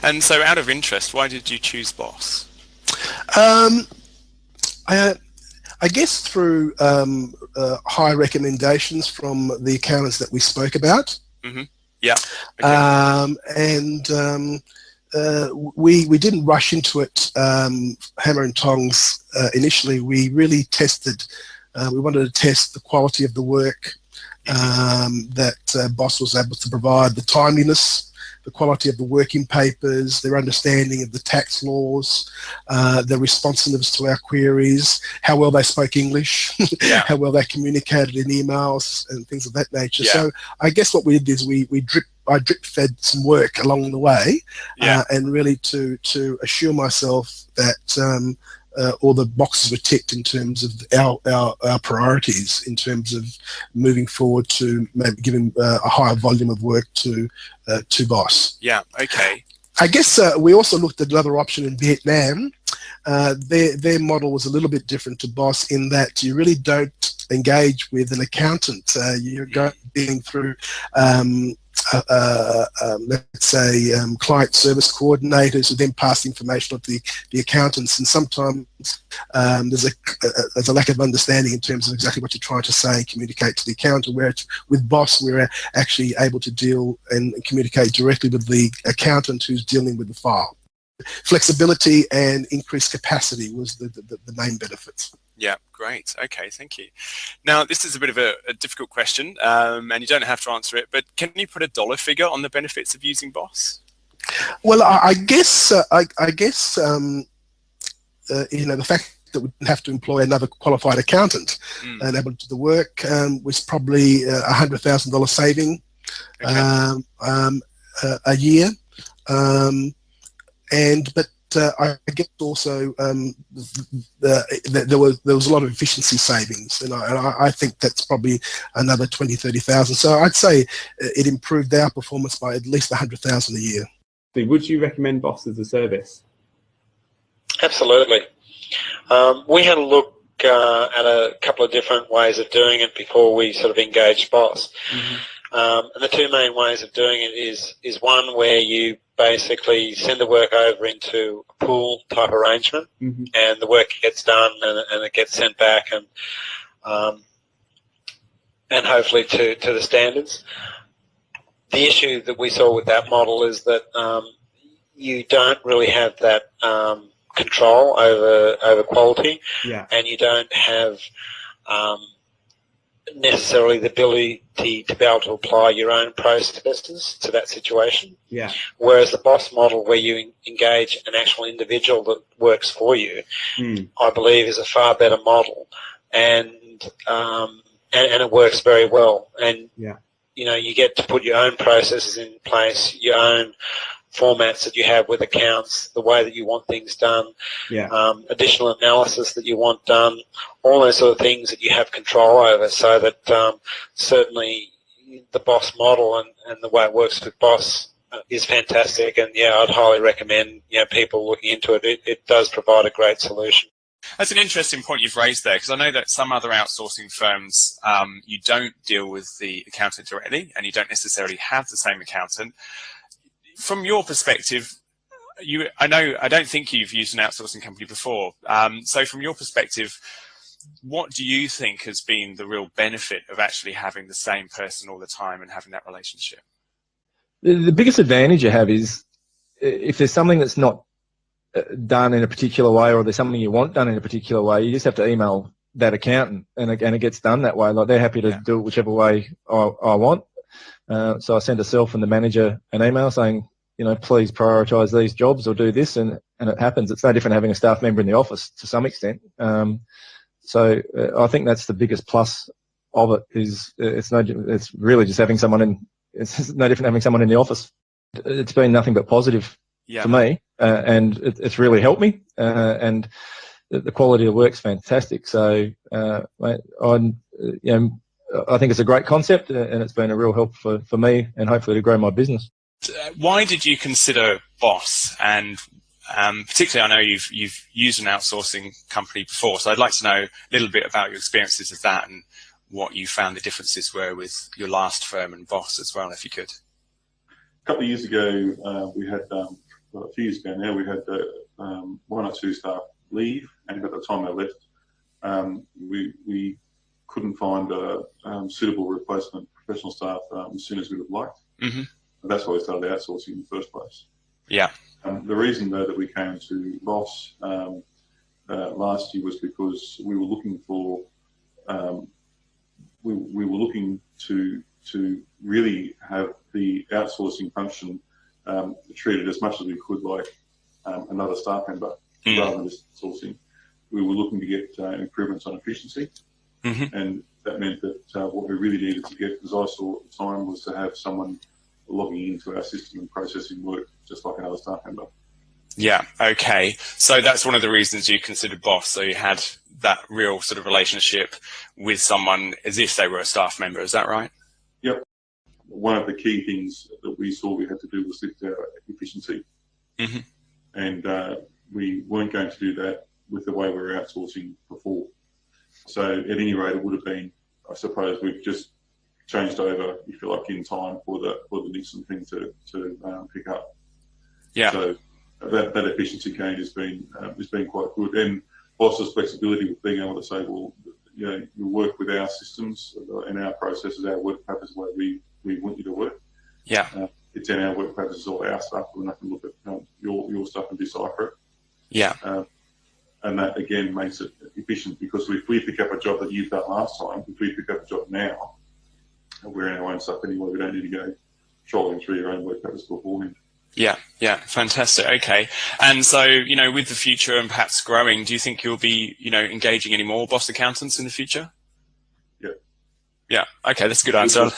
And so, out of interest, why did you choose Boss? Um, I, I guess through high recommendations from the accountants that we spoke about. Mm-hmm. Yeah. Okay. We didn't rush into it hammer and tongs initially. We really tested. We wanted to test the quality of the work that Boss was able to provide, the timeliness, the quality of the working papers, their understanding of the tax laws, their responsiveness to our queries, how well they spoke English, Yeah. how well they communicated in emails and things of that nature. Yeah. So I guess what we did is I drip fed some work along the way, Yeah. and really to assure myself that all the boxes were ticked in terms of our priorities, in terms of moving forward to maybe giving a higher volume of work to Boss. Yeah. Okay. I guess we also looked at another option in Vietnam. Their model was a little bit different to Boss in that you really don't engage with an accountant. You're dealing through let's say client service coordinators who then pass the information on to the accountants, and sometimes there's a lack of understanding in terms of exactly what you're trying to say and communicate to the accountant, where with Boss we're actually able to deal and communicate directly with the accountant who's dealing with the file. Flexibility and increased capacity was the main benefits. Yeah, great. Okay, thank you. Now, this is a bit of a difficult question, and you don't have to answer it, but can you put a dollar figure on the benefits of using Boss? Well, I guess the fact that we didn't have to employ another qualified accountant and able to do the work was probably $100,000 saving a year. But I guess also there was a lot of efficiency savings, and I think that's probably another 20,000-30,000. So I'd say it improved our performance by at least 100,000 a year. Would you recommend Boss as a service? Absolutely. We had a look at a couple of different ways of doing it before we sort of engaged Boss. And the two main ways of doing it is one where you basically send the work over into a pool type arrangement, and the work gets done and it gets sent back and hopefully to the standards. The issue that we saw with that model is that you don't really have that control over quality, and you don't have necessarily the ability to be able to apply your own processes to that situation. Whereas the Boss model, where you engage an actual individual that works for you, I believe is a far better model, and it works very well. And you know, you get to put your own processes in place, your own formats that you have with accounts, the way that you want things done, additional analysis that you want done, all those sort of things that you have control over, so that certainly the Boss model and the way it works with Boss is fantastic. And yeah, I'd highly recommend people looking into it. It does provide a great solution. That's an interesting point you've raised there, because I know that some other outsourcing firms, you don't deal with the accountant directly, and you don't necessarily have the same accountant. From your perspective, I don't think you've used an outsourcing company before. So from your perspective, what do you think has been the real benefit of actually having the same person all the time and having that relationship? The biggest advantage you have is if there's something that's not done in a particular way, or there's something you want done in a particular way, you just have to email that accountant, and it gets done that way. Like, they're happy to do it whichever way I want. So I send herself and the manager an email saying, please prioritise these jobs or do this, and it happens. It's no different having a staff member in the office to some extent. So I think that's the biggest plus of it. It's really just having someone in. It's no different having someone in the office. It's been nothing but positive for me, and it's really helped me. And the quality of work's fantastic. So I think it's a great concept, and it's been a real help for me, and hopefully to grow my business. Why did you consider Boss? And particularly, I know you've used an outsourcing company before, so I'd like to know a little bit about your experiences of that and what you found the differences were with your last firm and Boss as well, if you could. A couple of years ago, we had a few years ago now, we had 1 or 2 staff leave, and at the time they left, we couldn't find a suitable replacement professional staff as soon as we would have liked. Mm-hmm. And that's why we started outsourcing in the first place. Yeah. The reason, though, that we came to Boss last year was because we were looking for we were looking to really have the outsourcing function treated as much as we could like another staff member, rather than just sourcing. We were looking to get improvements on efficiency, and that meant that what we really needed to get, as I saw at the time, was to have someone logging into our system and processing work just like another staff member. Yeah, okay. So that's one of the reasons you considered Boss. So you had that real sort of relationship with someone as if they were a staff member. Is that right? Yep. One of the key things that we saw we had to do was lift our efficiency. And we weren't going to do that with the way we were outsourcing before. So at any rate, it would have been, I suppose, we've just changed over, if you like, in time for the Nixon thing to pick up. Yeah. So that efficiency gain has been quite good, and Boss's flexibility with being able to say, well, you know, you work with our systems and our processes, our work patterns, the way we want you to work. Yeah. It's in our work patterns, all our stuff. We're not going to look at your stuff and decipher it. Yeah. And that again makes it efficient, because if we pick up a job that you've done last time, if we pick up a job now, we're in our own stuff anyway. We don't need to go trolling through your own work patterns beforehand. Yeah, yeah, fantastic. Okay. And so, you know, with the future and perhaps growing, do you think you'll be, you know, engaging any more Boss accountants in the future? Yeah. Yeah. Okay, that's a good answer.